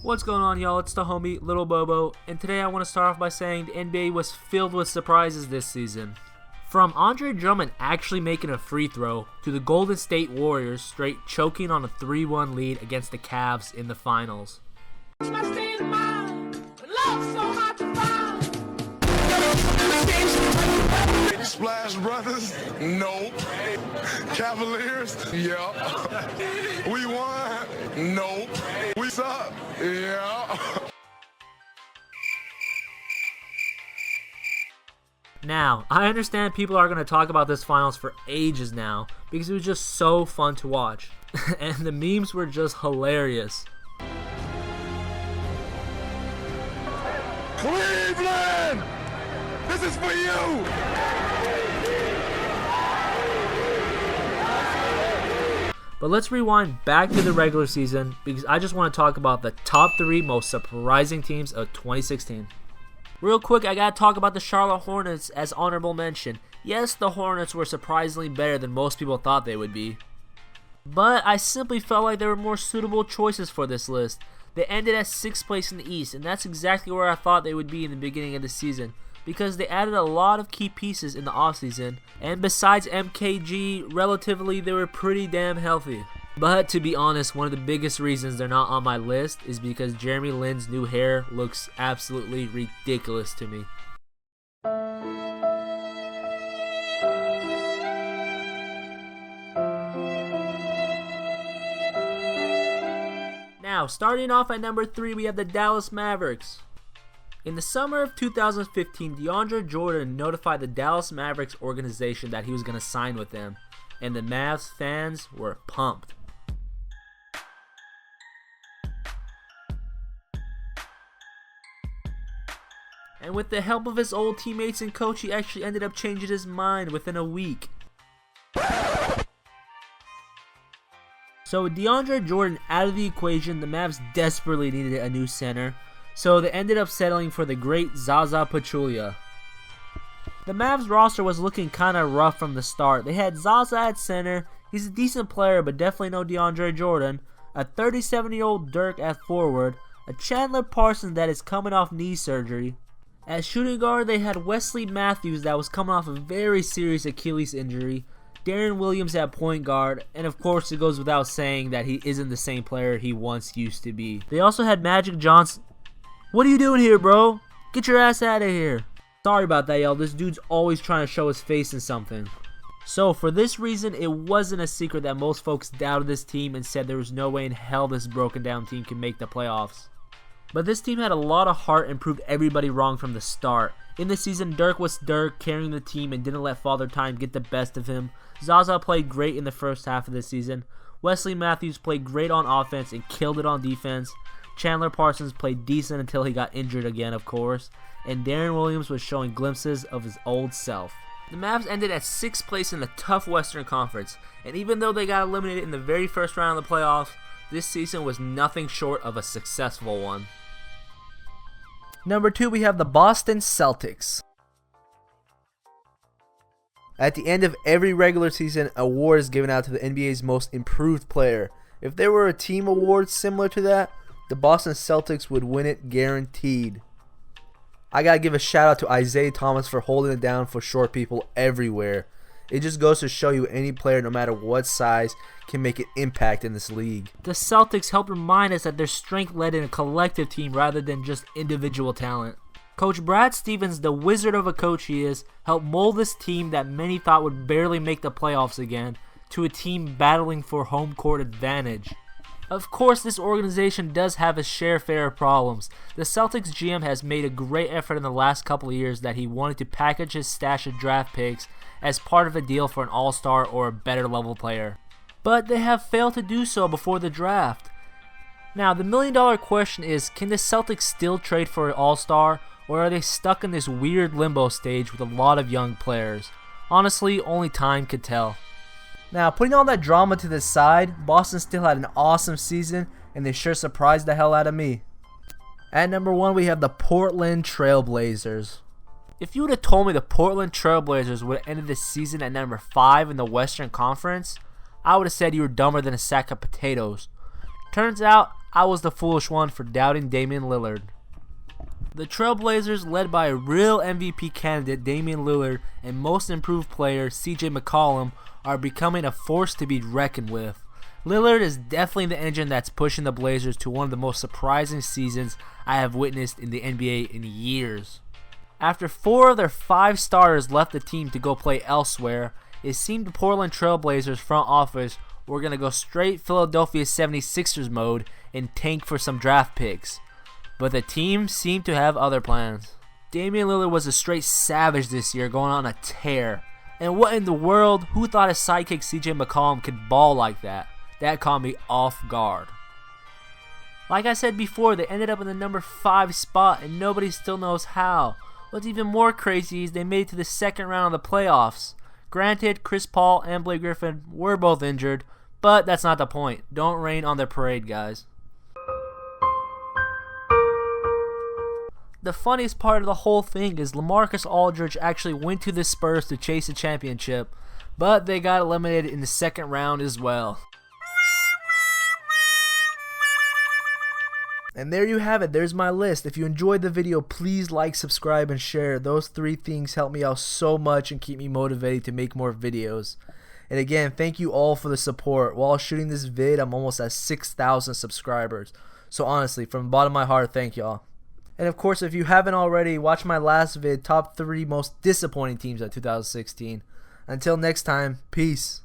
What's going on, y'all? It's the homie Little Bobo, and today I want to start off by saying the NBA was filled with surprises this season. From Andre Drummond actually making a free throw to the Golden State Warriors straight choking on a 3-1 lead against the Cavs in the finals. Splash Brothers? Nope. Cavaliers? Yeah. We won? Nope. We suck? Yeah. Now, I understand people are going to talk about this finals for ages now because it was just so fun to watch. And the memes were just hilarious. Cleveland! This is for you! But let's rewind back to the regular season because I just want to talk about the top 3 most surprising teams of 2016. Real quick, I gotta talk about the Charlotte Hornets as honorable mention. Yes, the Hornets were surprisingly better than most people thought they would be. But I simply felt like there were more suitable choices for this list. They ended at 6th place in the East, and that's exactly where I thought they would be in the beginning of the season, because they added a lot of key pieces in the offseason, and besides MKG, relatively they were pretty damn healthy. But to be honest, one of the biggest reasons they're not on my list is because Jeremy Lin's new hair looks absolutely ridiculous to me. Now, starting off at number 3, we have the Dallas Mavericks. In the summer of 2015, DeAndre Jordan notified the Dallas Mavericks organization that he was going to sign with them, and the Mavs fans were pumped. And with the help of his old teammates and coach, he actually ended up changing his mind within a week. So with DeAndre Jordan out of the equation, the Mavs desperately needed a new center, so they ended up settling for the great Zaza Pachulia. The Mavs roster was looking kinda rough from the start. They had Zaza at center, he's a decent player but definitely no DeAndre Jordan, a 37-year-old Dirk at forward, a Chandler Parsons that is coming off knee surgery. At shooting guard, they had Wesley Matthews that was coming off a very serious Achilles injury, Darren Williams at point guard, and of course it goes without saying that he isn't the same player he once used to be. They also had Magic Johnson. What are you doing here, bro? Get your ass out of here. Sorry about that, y'all. This dude's always trying to show his face in something. So for this reason, it wasn't a secret that most folks doubted this team and said there was no way in hell this broken down team can make the playoffs. But this team had a lot of heart and proved everybody wrong from the start. In the season, Dirk was Dirk, carrying the team and didn't let Father Time get the best of him. Zaza played great in the first half of the season. Wesley Matthews played great on offense and killed it on defense. Chandler Parsons played decent until he got injured again, of course. And Darren Williams was showing glimpses of his old self. The Mavs ended at 6th place in the tough Western Conference. And even though they got eliminated in the very first round of the playoffs, this season was nothing short of a successful one. Number 2, we have the Boston Celtics. At the end of every regular season, an award is given out to the NBA's most improved player. If there were a team award similar to that, the Boston Celtics would win it guaranteed. I gotta give a shout out to Isaiah Thomas for holding it down for short people everywhere. It just goes to show you any player, no matter what size, can make an impact in this league. The Celtics help remind us that their strength led in a collective team rather than just individual talent. Coach Brad Stevens, the wizard of a coach he is, helped mold this team that many thought would barely make the playoffs again to a team battling for home court advantage. Of course, this organization does have its share of problems. The Celtics GM has made a great effort in the last couple of years that he wanted to package his stash of draft picks as part of a deal for an all-star or a better level player. But they have failed to do so before the draft. Now, the million-dollar question is, can the Celtics still trade for an all-star, or are they stuck in this weird limbo stage with a lot of young players? Honestly, only time could tell. Now, putting all that drama to the side, Boston still had an awesome season, and they sure surprised the hell out of me. At number 1, we have the Portland Trail Blazers. If you would have told me the Portland Trail Blazers would have ended the season at number 5 in the Western Conference, I would have said you were dumber than a sack of potatoes. Turns out I was the foolish one for doubting Damian Lillard. The Trailblazers, led by a real MVP candidate Damian Lillard and most improved player CJ McCollum, are becoming a force to be reckoned with. Lillard is definitely the engine that's pushing the Blazers to one of the most surprising seasons I have witnessed in the NBA in years. After 4 of their 5 starters left the team to go play elsewhere, it seemed the Portland Trailblazers front office were going to go straight Philadelphia 76ers mode and tank for some draft picks. But the team seemed to have other plans. Damian Lillard was a straight savage this year, going on a tear. And what in the world? Who thought his sidekick CJ McCollum could ball like that? That caught me off guard. Like I said before, they ended up in the number 5 spot and nobody still knows how. What's even more crazy is they made it to the second round of the playoffs. Granted, Chris Paul and Blake Griffin were both injured, but that's not the point. Don't rain on their parade, guys. The funniest part of the whole thing is LaMarcus Aldridge actually went to the Spurs to chase a championship, but they got eliminated in the second round as well. And there you have it. There's my list. If you enjoyed the video, please like, subscribe, and share. Those 3 things help me out so much and keep me motivated to make more videos. And again, thank you all for the support. While shooting this vid, I'm almost at 6,000 subscribers. So honestly, from the bottom of my heart, thank y'all. And of course, if you haven't already, watch my last vid, top 3 most disappointing teams of 2016. Until next time, peace.